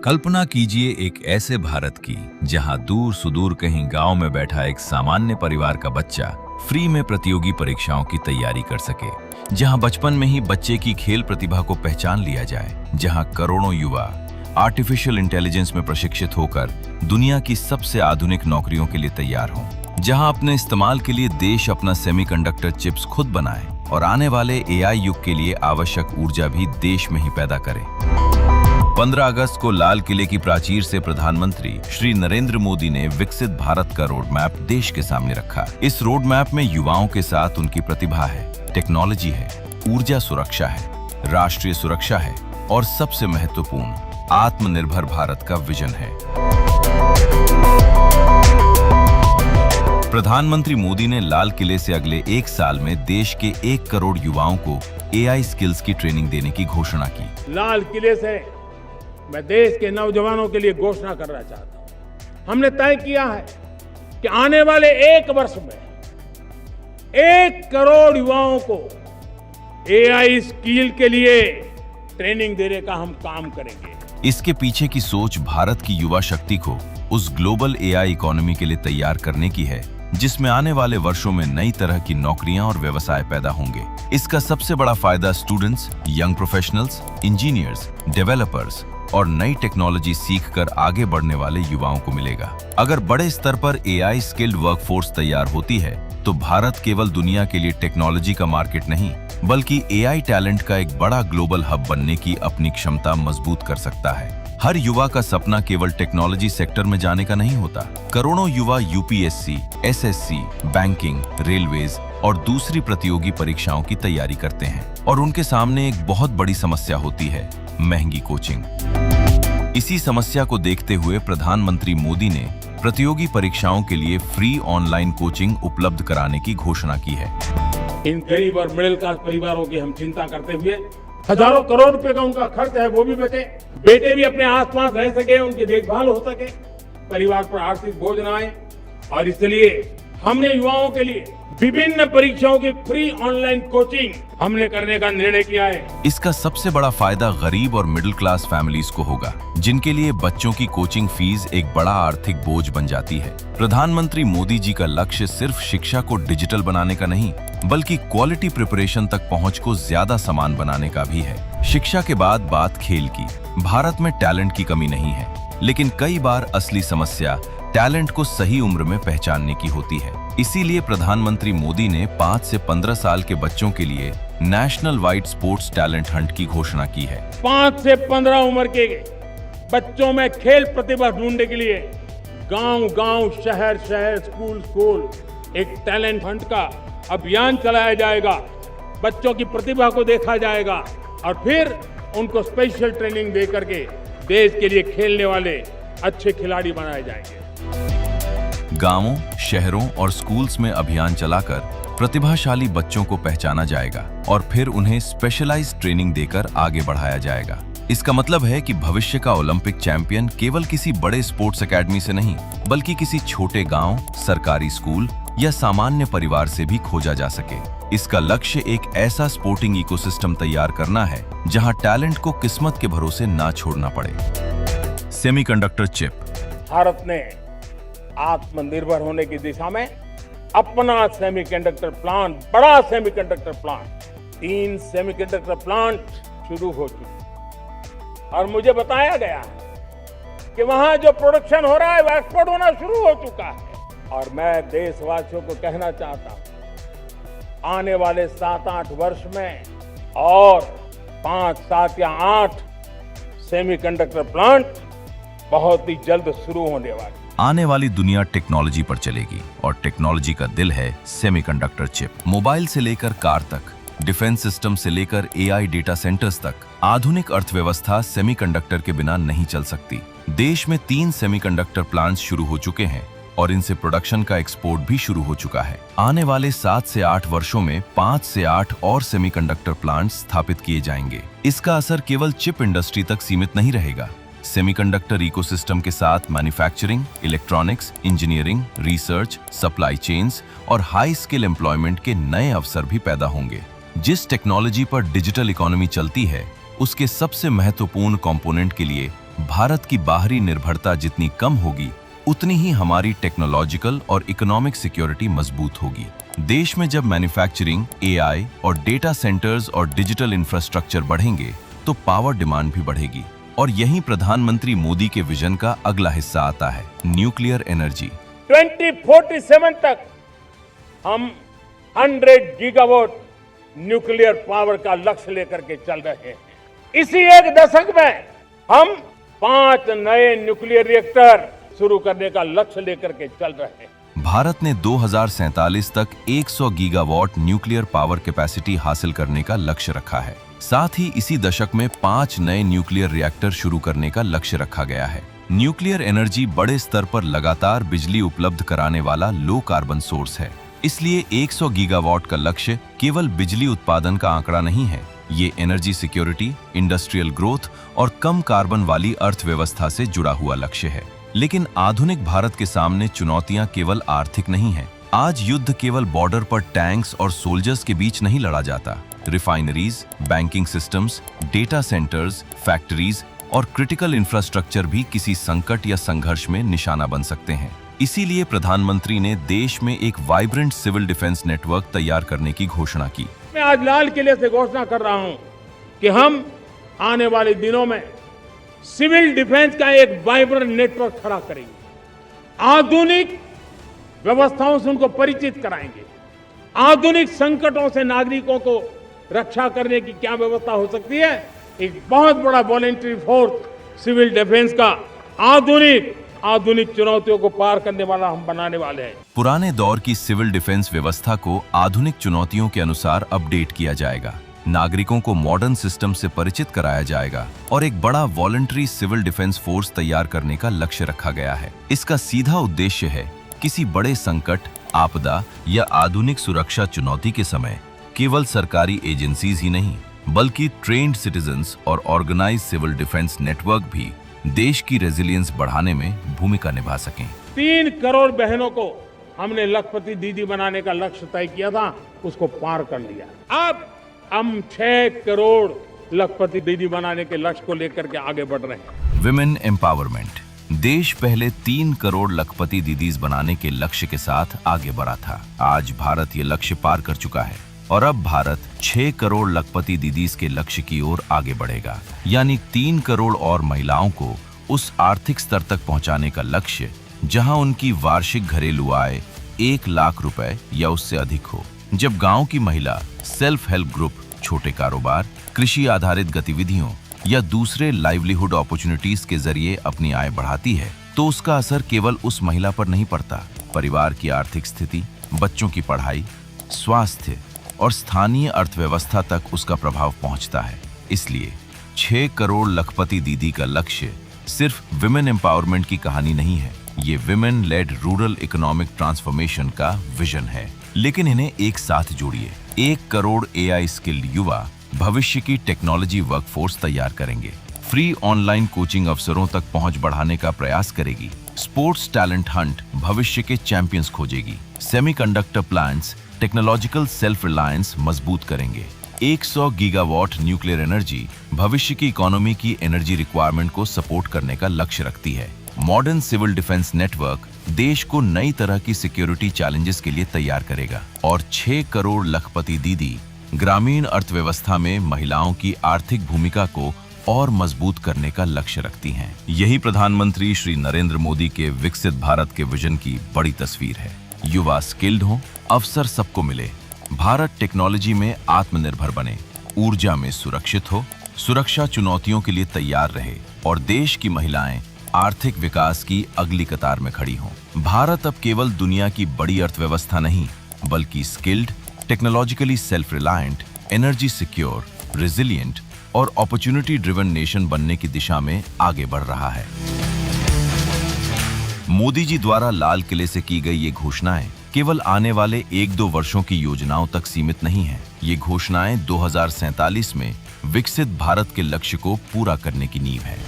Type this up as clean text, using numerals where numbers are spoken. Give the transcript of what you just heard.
कल्पना कीजिए एक ऐसे भारत की जहां दूर सुदूर कहीं गांव में बैठा एक सामान्य परिवार का बच्चा फ्री में प्रतियोगी परीक्षाओं की तैयारी कर सके, जहां बचपन में ही बच्चे की खेल प्रतिभा को पहचान लिया जाए, जहां करोड़ों युवा आर्टिफिशियल इंटेलिजेंस में प्रशिक्षित होकर दुनिया की सबसे आधुनिक नौकरियों के लिए तैयार हों, जहां अपने इस्तेमाल के लिए देश अपना सेमीकंडक्टर चिप्स खुद बनाए और आने वाले एआई युग के लिए आवश्यक ऊर्जा भी देश में ही पैदा करे। 15 अगस्त को लाल किले की प्राचीर से प्रधानमंत्री श्री नरेंद्र मोदी ने विकसित भारत का रोड मैप देश के सामने रखा। इस रोड मैप में युवाओं के साथ उनकी प्रतिभा है, टेक्नोलॉजी है, ऊर्जा सुरक्षा है, राष्ट्रीय सुरक्षा है और सबसे महत्वपूर्ण आत्मनिर्भर भारत का विजन है। प्रधानमंत्री मोदी ने लाल किले से अगले 1 साल में देश के 1 करोड़ युवाओं को एआई स्किल्स की ट्रेनिंग देने की घोषणा की। लाल किले से मैं देश के नौजवानों के लिए घोषणा करना चाहता हूं। हमने तय किया है कि आने वाले 1 वर्ष में 1 करोड़ युवाओं को एआई स्किल के लिए ट्रेनिंग देने का हम काम करेंगे। इसके पीछे की सोच भारत की युवा शक्ति को उस ग्लोबल एआई इकोनॉमी के लिए तैयार करने की है जिसमें आने वाले वर्षों में नई तरह की नौकरियां और व्यवसाय पैदा होंगे। इसका सबसे बड़ा फायदा students, young professionals, engineers, developers और नई टेक्नोलॉजी सीखकर आगे बढ़ने वाले युवाओं को मिलेगा। अगर बड़े स्तर पर एआई स्किल्ड वर्कफोर्स तैयार होती है तो भारत केवल दुनिया के लिए टेक्नोलॉजी का मार्केट नहीं बल्कि एआई टैलेंट का एक बड़ा ग्लोबल हब बनने की अपनी क्षमता मजबूत कर सकता है। हर युवा का सपना केवल टेक्नोलॉजी सेक्टर में जाने का नहीं होता। करोड़ों युवा यूपीएससी, एसएससी, बैंकिंग, रेलवेज और दूसरी प्रतियोगी परीक्षाओं की तैयारी करते हैं और उनके सामने एक बहुत बड़ी समस्या होती है, महंगी कोचिंग। इसी समस्या को देखते हुए प्रधानमंत्री मोदी ने प्रतियोगी परीक्षाओं के लिए फ्री ऑनलाइन कोचिंग उपलब्ध कराने की घोषणा की है। इन गरीब और मिडिल क्लास परिवारों की हम चिंता करते हुए हजारों करोड़ रुपए का उनका खर्च है वो भी बचे, बेटे भी अपने आसपास रह सके, उनकी देखभाल हो सके, परिवार पर आर्थिक बोझ न आए। और इसलिए हमने युवाओं के लिए विभिन्न परीक्षाओं की फ्री ऑनलाइन कोचिंग हमने करने का निर्णय किया है। इसका सबसे बड़ा फायदा गरीब और मिडिल क्लास फैमिलीज को होगा जिनके लिए बच्चों की कोचिंग फीस एक बड़ा आर्थिक बोझ बन जाती है। प्रधानमंत्री मोदी जी का लक्ष्य सिर्फ शिक्षा को डिजिटल बनाने का नहीं बल्कि क्वालिटी प्रिपरेशन तक पहुंच को ज्यादा समान बनाने का भी है। शिक्षा के बाद बात खेल की। भारत में टैलेंट की कमी नहीं है लेकिन कई बार असली समस्या टैलेंट को सही उम्र में पहचानने की होती है। इसीलिए प्रधानमंत्री मोदी ने 5 से 15 साल के बच्चों के लिए national wide sports talent Hunt की घोषणा की है। 5 से 15 उम्र के बच्चों में खेल प्रतिभा ढूंढने के लिए गांव-गांव, शहर-शहर, स्कूल एक टैलेंट हंट का अभियान चलाया जाएगा। बच्चों की प्रतिभा को देखा जाएगा और फिर उनको स्पेशल ट्रेनिंग दे करके देश के लिए खेलने वाले अच्छे खिलाड़ी बनाए जाएंगे। गांवों, शहरों और स्कूल्स में अभियान चलाकर प्रतिभाशाली बच्चों को पहचाना जाएगा और फिर उन्हें स्पेशलाइज्ड ट्रेनिंग देकर आगे बढ़ाया जाएगा। इसका मतलब है कि भविष्य का ओलंपिक चैंपियन केवल किसी बड़े स्पोर्ट्स एकेडमी से नहीं बल्कि किसी छोटे गांव, सरकारी स्कूल या सामान्य परिवार से भी खोजा जा सके। इसका लक्ष्य एक ऐसा स्पोर्टिंग इकोसिस्टम तैयार करना है जहां टैलेंट को किस्मत के भरोसे ना छोड़ना पड़े। Semiconductor chip. भारत ने आत्मनिर्भर होने की दिशा में अपना सेमीकंडक्टर प्लांट, बड़ा सेमीकंडक्टर प्लांट, 3 सेमीकंडक्टर प्लांट शुरू हो चुके और मुझे बताया गया है कि वहां जो प्रोडक्शन हो रहा है वो एक्सपोर्ट होना शुरू हो चुका है। और मैं देशवासियों को कहना चाहता हूं आने वाले 7-8 वर्ष में और 5, 7 या 8 सेमीकंडक्टर प्लांट बहुत ही जल्द शुरू होने वाले। आने वाली दुनिया टेक्नोलॉजी पर चलेगी और टेक्नोलॉजी का दिल है सेमीकंडक्टर चिप। मोबाइल से लेकर कार तक, डिफेंस सिस्टम से लेकर एआई डेटा सेंटर्स तक, आधुनिक अर्थव्यवस्था सेमीकंडक्टर के बिना नहीं चल सकती। देश में 3 सेमीकंडक्टर प्लांट्स शुरू हो चुके हैं और इनसे प्रोडक्शन का एक्सपोर्ट भी शुरू हो चुका है। आने वाले 7 से 8 वर्षों में 5 से 8 और सेमीकंडक्टर प्लांट्स स्थापित किए जाएंगे। इसका असर केवल चिप इंडस्ट्री तक सीमित नहीं रहेगा। सेमीकंडक्टर इकोसिस्टम के साथ manufacturing, electronics, engineering, research, supply chains और हाई स्किल एम्प्लॉयमेंट के नए अवसर भी पैदा होंगे। जिस टेक्नोलॉजी पर डिजिटल इकोनॉमी चलती है उसके सबसे महत्वपूर्ण कंपोनेंट के लिए भारत की बाहरी निर्भरता जितनी कम होगी, उतनी ही हमारी टेक्नोलॉजिकल और इकोनॉमिक सिक्योरिटी मजबूत होगी। देश में जब मैन्युफैक्चरिंग, एआई और डेटा सेंटर्स और डिजिटल इंफ्रास्ट्रक्चर बढ़ेंगे, तो पावर डिमांड भी बढ़ेगी। और यहीं प्रधानमंत्री मोदी के विजन का अगला हिस्सा आता है, न्यूक्लियर एनर्जी। 2047 तक हम 100 गीगावाट न्यूक्लियर पावर का लक्ष्य लेकर के चल रहे हैं। इसी एक दशक में हम 5 नए न्यूक्लियर रिएक्टर शुरू करने का लक्ष्य लेकर के चल रहे हैं। भारत ने 2047 तक 100 गीगावाट न्यूक्लियर पावर कैपेसिटी हासिल करने का लक्ष्य रखा है। साथ ही इसी दशक में 5 नए न्यूक्लियर रिएक्टर शुरू करने का लक्ष्य रखा गया है। न्यूक्लियर एनर्जी बड़े स्तर पर लगातार बिजली उपलब्ध कराने वाला लो कार्बन सोर्स है। इसलिए 100 गीगावाट का लक्ष्य केवल बिजली उत्पादन का आंकड़ा नहीं है, ये एनर्जी सिक्योरिटी, इंडस्ट्रियल ग्रोथ और कम कार्बन वाली अर्थव्यवस्था से जुड़ा हुआ लक्ष्य है। लेकिन आधुनिक भारत के सामने चुनौतियां केवल आर्थिक नहीं हैं। आज युद्ध केवल बॉर्डर पर टैंक्स और सोल्जर्स के बीच नहीं लड़ा जाता। Refineries, banking systems, data centres, factories और क्रिटिकल इंफ्रास्ट्रक्चर भी किसी संकट या संघर्ष में निशाना बन सकते हैं। इसीलिए प्रधानमंत्री ने देश में एक वाइब्रेंट सिविल डिफेंस नेटवर्क तैयार करने की घोषणा की। मैं आज लाल किले से घोषणा कर रहा हूं कि हम आने वाले दिनों में सिविल डिफेंस का एक वाइब्रेंट नेटवर्क खड़ा करेंगे। आधुनिक व्यवस्थाओं से उनको परिचित कराएंगे। आधुनिक संकटों से नागरिकों को रक्षा करने की क्या व्यवस्था हो सकती है, एक बहुत बड़ा वॉलंटरी फोर्स सिविल डिफेंस का आधुनिक चुनौतियों को पार करने वाला हम बनाने वाले हैं। पुराने दौर की सिविल डिफेंस व्यवस्था को आधुनिक चुनौतियों के अनुसार अपडेट किया जाएगा। नागरिकों को मॉडर्न सिस्टम से परिचित कराया जाएगा और एक बड़ा वॉलंटरी सिविल डिफेंस फोर्स तैयार करने का लक्ष्य रखा गया है। इसका सीधा उद्देश्य है किसी बड़े संकट, आपदा या आधुनिक सुरक्षा चुनौती के समय केवल सरकारी एजेंसीज ही नहीं, बल्कि ट्रेन्ड सिटीजन्स और ऑर्गेनाइज्ड सिविल डिफेंस नेटवर्क भी देश की रेजिलियंस बढ़ाने में भूमिका निभा सकें। 3 करोड़ बहनों को हमने लखपति दीदी बनाने का लक्ष्य तय किया था, उसको पार कर लिया। अब हम 6 करोड़ लखपति दीदी बनाने के लक्ष्य को लेकर के आगे बढ़ रहे हैं। Women empowerment. देश पहले 3 करोड़ लखपति दीदीज बनाने के लक्ष्य के साथ आगे बढ़ा था। आज भारत ये लक्ष्य पार कर चुका है और अब भारत 6 करोड़ लखपति दीदीज के लक्ष्य की ओर आगे बढ़ेगा। यानी 3 करोड़ और महिलाओं को उस आर्थिक स्तर तक पहुंचाने का लक्ष्य जहां उनकी वार्षिक घरेलू आय 1 लाख रुपए या उससे अधिक हो। जब गांव की महिला सेल्फ हेल्प ग्रुप, छोटे कारोबार, कृषि आधारित गतिविधियों या दूसरे लाइवलीहुड अपॉर्चुनिटीज के जरिए अपनी आय बढ़ाती है, तो उसका असर केवल उस महिला पर नहीं पड़ता। परिवार की आर्थिक स्थिति, बच्चों की पढ़ाई, स्वास्थ्य और स्थानीय अर्थव्यवस्था तक उसका प्रभाव पहुंचता है। इसलिए 6 करोड़ लखपति दीदी का लक्ष्य सिर्फ विमेन एम्पावरमेंट की कहानी नहीं है, ये women lead rural economic transformation का विजन है। लेकिन इन्हें एक साथ जोड़िए। 1 करोड़ एआई स्किल्ड युवा भविष्य की टेक्नोलॉजी वर्कफोर्स तैयार करेंगे। फ्री ऑनलाइन कोचिंग अवसरों तक पहुंच बढ़ाने का प्रयास करेगी। स्पोर्ट्स टैलेंट हंट भविष्य के चैंपियंस खोजेगी। Semiconductor plants technological self reliance मजबूत करेंगे। 100 गीगावाट न्यूक्लियर एनर्जी भविष्य की इकोनॉमी की एनर्जी रिक्वायरमेंट को सपोर्ट करने का लक्ष्य रखती है। मॉडर्न सिविल डिफेंस नेटवर्क देश को नई तरह की सिक्योरिटी चैलेंजेस के लिए तैयार करेगा। और 6 करोड़ लखपति दीदी ग्रामीण अर्थव्यवस्था में महिलाओं की आर्थिक भूमिका को और मजबूत करने का लक्ष्य रखती हैं। यही प्रधानमंत्री श्री नरेंद्र मोदी के विकसित भारत के विजन की बड़ी तस्वीर है। युवा स्किल्ड हों, अवसर सबको मिले, भारत टेक्नोलॉजी में आत्मनिर्भर बने, ऊर्जा में सुरक्षित हो, सुरक्षा चुनौतियों के लिए तैयार रहे और देश की महिलाएं आर्थिक विकास की अगली कतार में खड़ी हों। भारत अब केवल दुनिया की बड़ी अर्थव्यवस्था नहीं, बल्कि skilled, technologically self reliant, energy secure, resilient और अपॉर्चुनिटी ड्रिवन नेशन बनने की दिशा में आगे बढ़ रहा है। मोदी जी द्वारा लाल किले से की गई ये घोषणाएं केवल आने वाले 1-2 वर्षों की योजनाओं तक सीमित नहीं हैं। ये घोषणाएं 2047 में विकसित भारत के लक्ष्य को पूरा करने की नींव है।